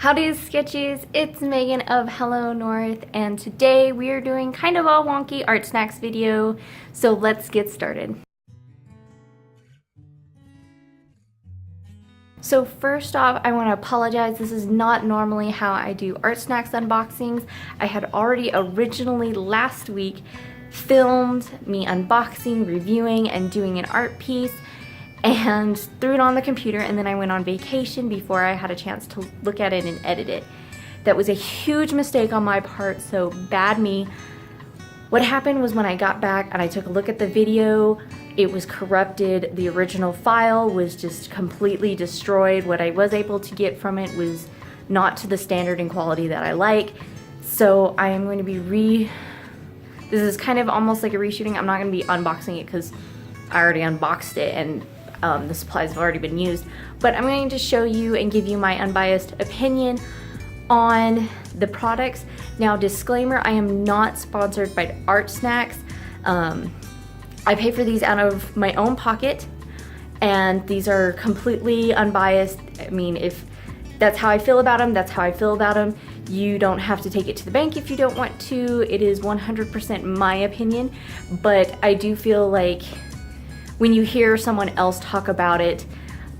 Howdy sketches, it's Megan of Hello North, and today we are doing kind of a wonky Artsnacks video, so let's get started. So first off, I want to apologize. This is not normally how I do Artsnacks unboxings. I had already originally last week filmed me unboxing, reviewing, and doing an art piece, and threw it on the computer, and then I went on vacation before I had a chance to look at it and edit it. That was a huge mistake on my part, so bad me. What happened was when I got back and I took a look at the video, it was corrupted. The original file was just completely destroyed. What I was able to get from it was not to the standard and quality that I like. So I am going to be this is kind of almost like a reshooting. I'm not going to be unboxing it because I already unboxed it and the supplies have already been used, but I'm going to show you and give you my unbiased opinion on the products. Now, disclaimer, I am not sponsored by Artsnacks. I pay for these out of my own pocket, and these are completely unbiased. I mean, if that's how I feel about them, that's how I feel about them. You don't have to take it to the bank if you don't want to. It is 100% my opinion, but I do feel like when you hear someone else talk about it,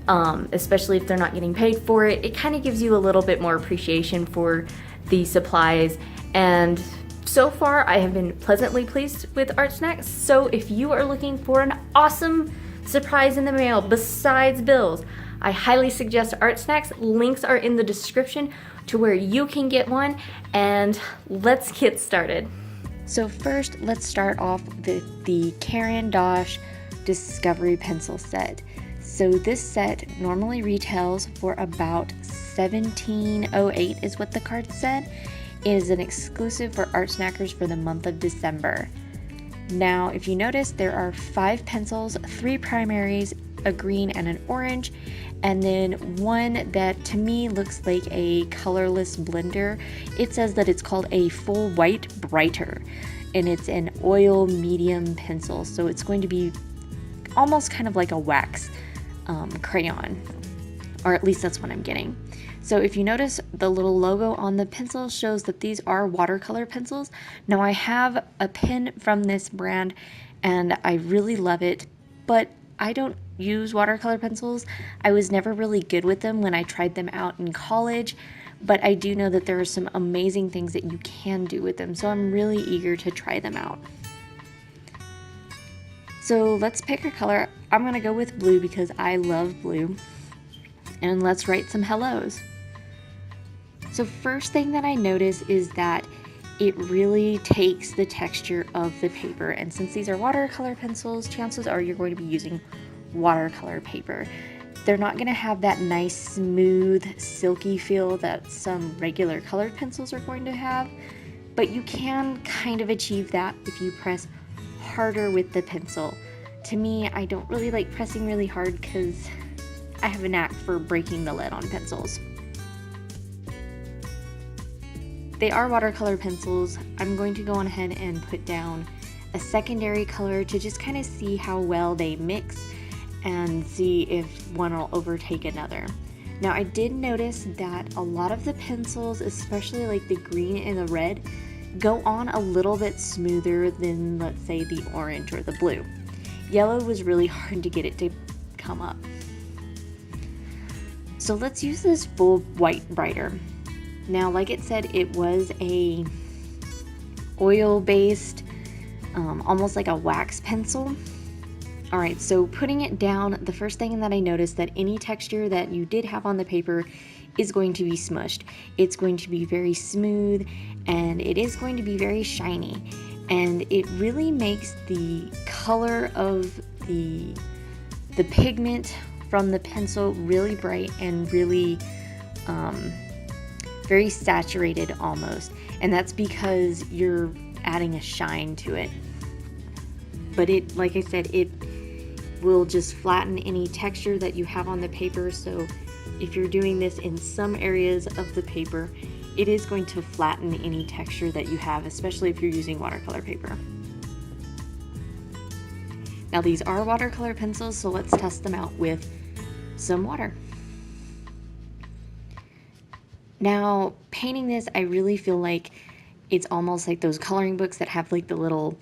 especially if they're not getting paid for it, it kind of gives you a little bit more appreciation for the supplies. And so far, I have been pleasantly pleased with Artsnacks. So if you are looking for an awesome surprise in the mail besides bills, I highly suggest Artsnacks. Links are in the description to where you can get one, and let's get started. So first, let's start off with the Caran d'Ache Discovery Pencil Set. So this set normally retails for about $17.08 is what the card said. It is an exclusive for Artsnackers for the month of December. Now, if you notice, there are 5 pencils, 3 primaries, a green and an orange, and then one that to me looks like a colorless blender. It says that it's called a full white brighter, and it's an oil medium pencil, so it's going to be almost kind of like a wax crayon, or at least that's what I'm getting. So if you notice, the little logo on the pencil shows that these are watercolor pencils. Now, I have a pen from this brand and I really love it, but I don't use watercolor pencils. I was never really good with them when I tried them out in college, but I do know that there are some amazing things that you can do with them, so I'm really eager to try them out. So let's pick a color. I'm gonna go with blue because I love blue. And let's write some hellos. So first thing that I notice is that it really takes the texture of the paper. And since these are watercolor pencils, chances are you're going to be using watercolor paper. They're not gonna have that nice, smooth, silky feel that some regular colored pencils are going to have, but you can kind of achieve that if you press harder with the pencil. To me, I don't really like pressing really hard because I have a knack for breaking the lead on pencils. They are watercolor pencils. I'm going to go on ahead and put down a secondary color to just kind of see how well they mix and see if one will overtake another. Now, I did notice that a lot of the pencils, especially like the green and the red, go on a little bit smoother than, let's say, the orange or the blue. Yellow was really hard to get it to come up. So let's use this full white brighter. Now, like it said, it was a oil-based, almost like a wax pencil. All right, so putting it down, the first thing that I noticed that any texture that you did have on the paper is going to be smushed. It's going to be very smooth, and it is going to be very shiny. And it really makes the color of the pigment from the pencil really bright and really very saturated almost. And that's because you're adding a shine to it. But it, like I said, it will just flatten any texture that you have on the paper. So if you're doing this in some areas of the paper, it is going to flatten any texture that you have, especially if you're using watercolor paper. Now, these are watercolor pencils, so let's test them out with some water. Now, painting this, I really feel like it's almost like those coloring books that have like the little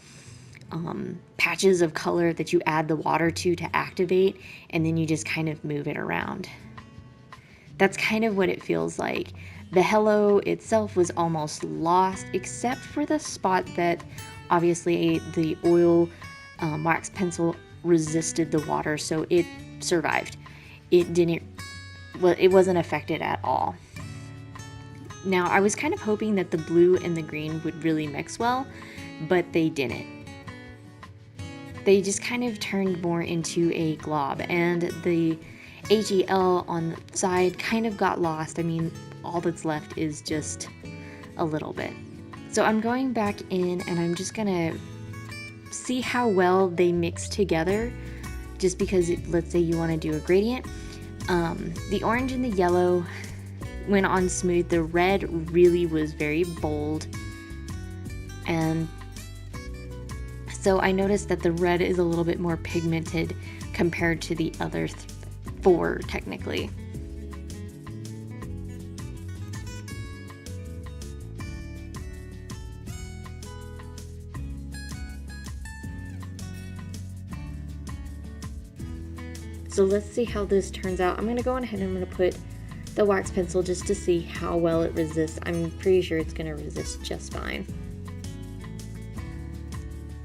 patches of color that you add the water to activate, and then you just kind of move it around. That's kind of what it feels like. The hello itself was almost lost, except for the spot that obviously the oil wax pencil resisted the water, so it survived. It didn't, well, it wasn't affected at all. Now, I was kind of hoping that the blue and the green would really mix well, but they didn't. They just kind of turned more into a glob, and the HEL on the side kind of got lost. I mean, all that's left is just a little bit. So I'm going back in and I'm just gonna see how well they mix together, just because let's say you want to do a gradient. The orange and the yellow went on smooth. The red really was very bold, and so I noticed that the red is a little bit more pigmented compared to the other four technically. So let's see how this turns out. I'm going to go on ahead and I'm going to put the wax pencil just to see how well it resists. I'm pretty sure it's going to resist just fine.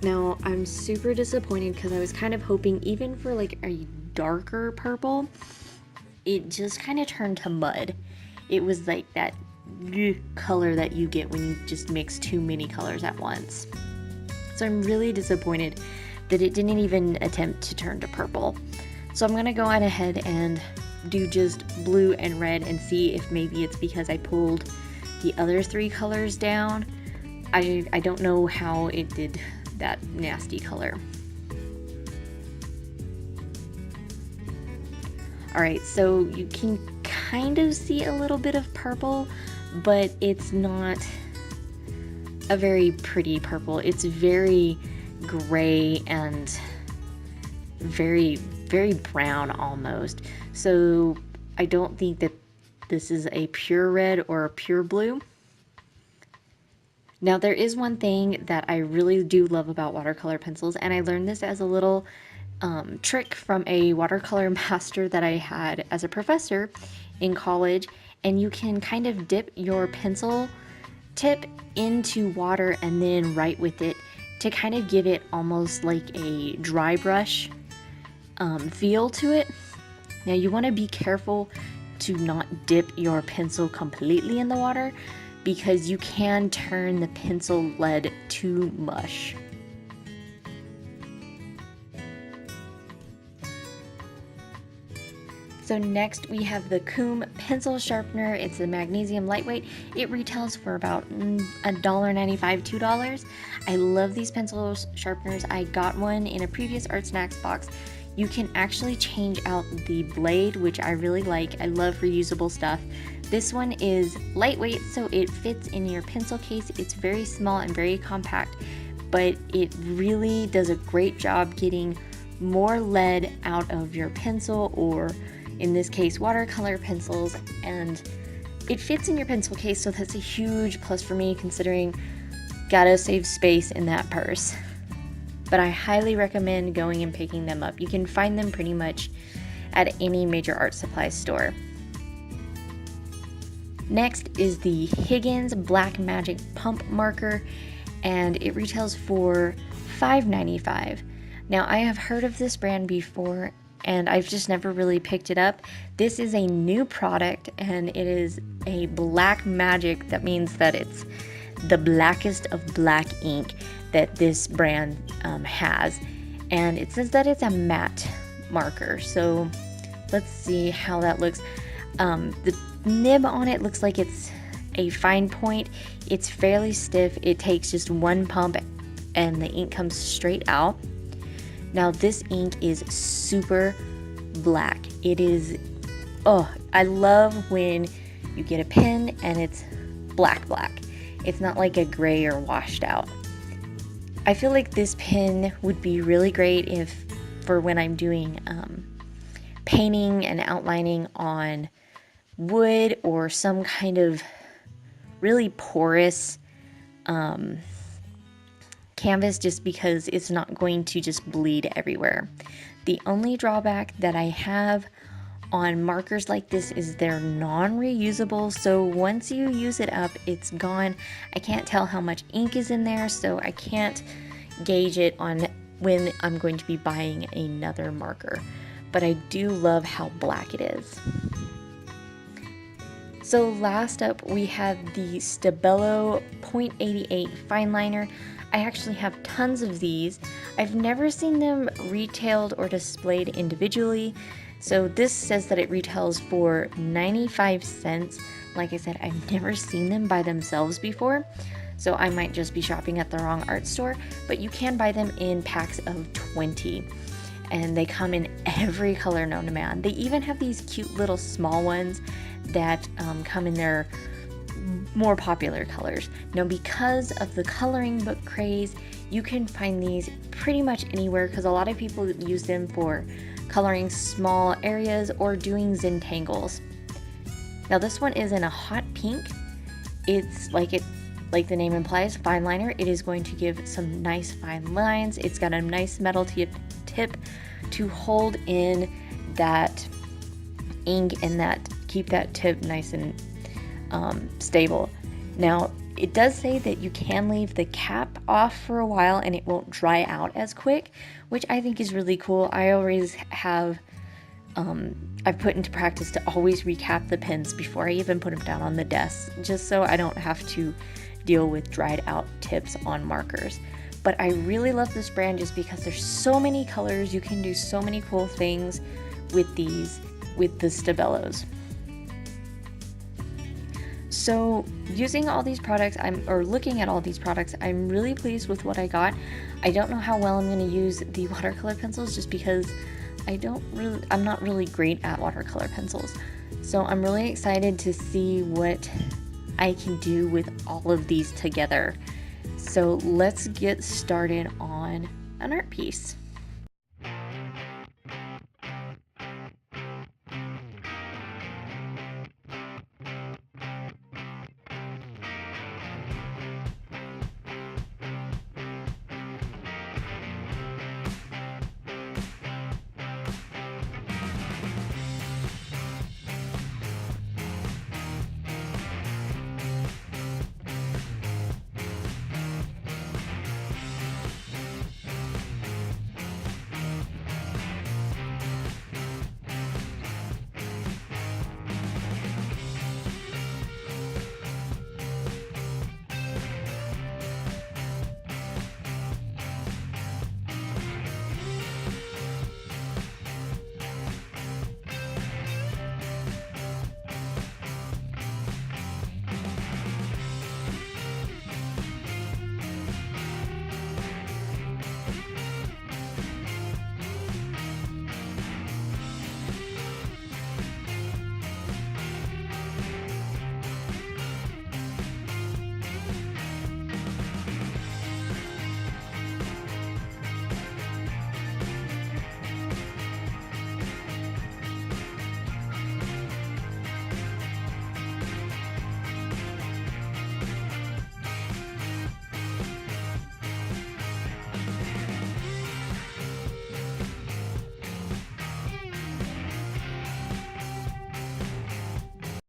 Now, I'm super disappointed because I was kind of hoping even for like a darker purple, it just kind of turned to mud. It was like that color that you get when you just mix too many colors at once. So I'm really disappointed that it didn't even attempt to turn to purple. So I'm going to go on ahead and do just blue and red and see if maybe it's because I pulled the other three colors down. I don't know how it did that nasty color. Alright, so you can kind of see a little bit of purple, but it's not a very pretty purple. It's very gray and very brown almost. So I don't think that this is a pure red or a pure blue. Now, there is one thing that I really do love about watercolor pencils, and I learned this as a little trick from a watercolor master that I had as a professor in college, and you can kind of dip your pencil tip into water and then write with it to kind of give it almost like a dry brush feel to it. Now, you want to be careful to not dip your pencil completely in the water, because you can turn the pencil lead to mush. So next we have the Coom pencil sharpener. It's a magnesium lightweight. It retails for about $1.95, $2. I love these pencil sharpeners. I got one in a previous Artsnacks box. You can actually change out the blade, which I really like. I love reusable stuff. This one is lightweight, so it fits in your pencil case. It's very small and very compact, but it really does a great job getting more lead out of your pencil, or in this case, watercolor pencils, and it fits in your pencil case, so that's a huge plus for me, considering gotta save space in that purse. But I highly recommend going and picking them up. You can find them pretty much at any major art supply store. Next is the Higgins Black Magic Pump Marker, and it retails for $5.95. Now, I have heard of this brand before, and I've just never really picked it up. This is a new product, and it is a black magic. That means that it's the blackest of black ink that this brand has, and it says that it's a matte marker. So let's see how that looks. The nib on it looks like it's a fine point. It's fairly stiff. It takes just one pump and the ink comes straight out. Now, this ink is super black. It is, oh, I love when you get a pen and it's black. It's not like a gray or washed out. I feel like this pen would be really great for when I'm doing painting and outlining on wood or some kind of really porous canvas, just because it's not going to just bleed everywhere. The only drawback that I have on markers like this is they're non-reusable, so once you use it up, it's gone. I can't tell how much ink is in there, so I can't gauge it on when I'm going to be buying another marker. But I do love how black it is. So last up, we have the Stabilo 0.88 fine liner. I actually have tons of these. I've never seen them retailed or displayed individually. So this says that it retails for 95 cents. Like I said, I've never seen them by themselves before, so I might just be shopping at the wrong art store, but you can buy them in packs of 20. And they come in every color known to man. They even have these cute little small ones that come in their more popular colors. Now, because of the coloring book craze, you can find these pretty much anywhere, because a lot of people use them for coloring small areas or doing Zentangles. Now this one is in a hot pink. It's like the name implies, fine liner. It is going to give some nice fine lines. It's got a nice metal tip to hold in that ink and keep that tip nice and stable. Now it does say that you can leave the cap off for a while and it won't dry out as quick, which I think is really cool. I always have I've put into practice to always recap the pens before I even put them down on the desk, just so I don't have to deal with dried out tips on markers. But I really love this brand just because there's so many colors. You can do so many cool things with the Stabilos. So using all these products, looking at all these products, I'm really pleased with what I got. I don't know how well I'm going to use the watercolor pencils, just because I'm not really great at watercolor pencils. So I'm really excited to see what I can do with all of these together. So let's get started on an art piece.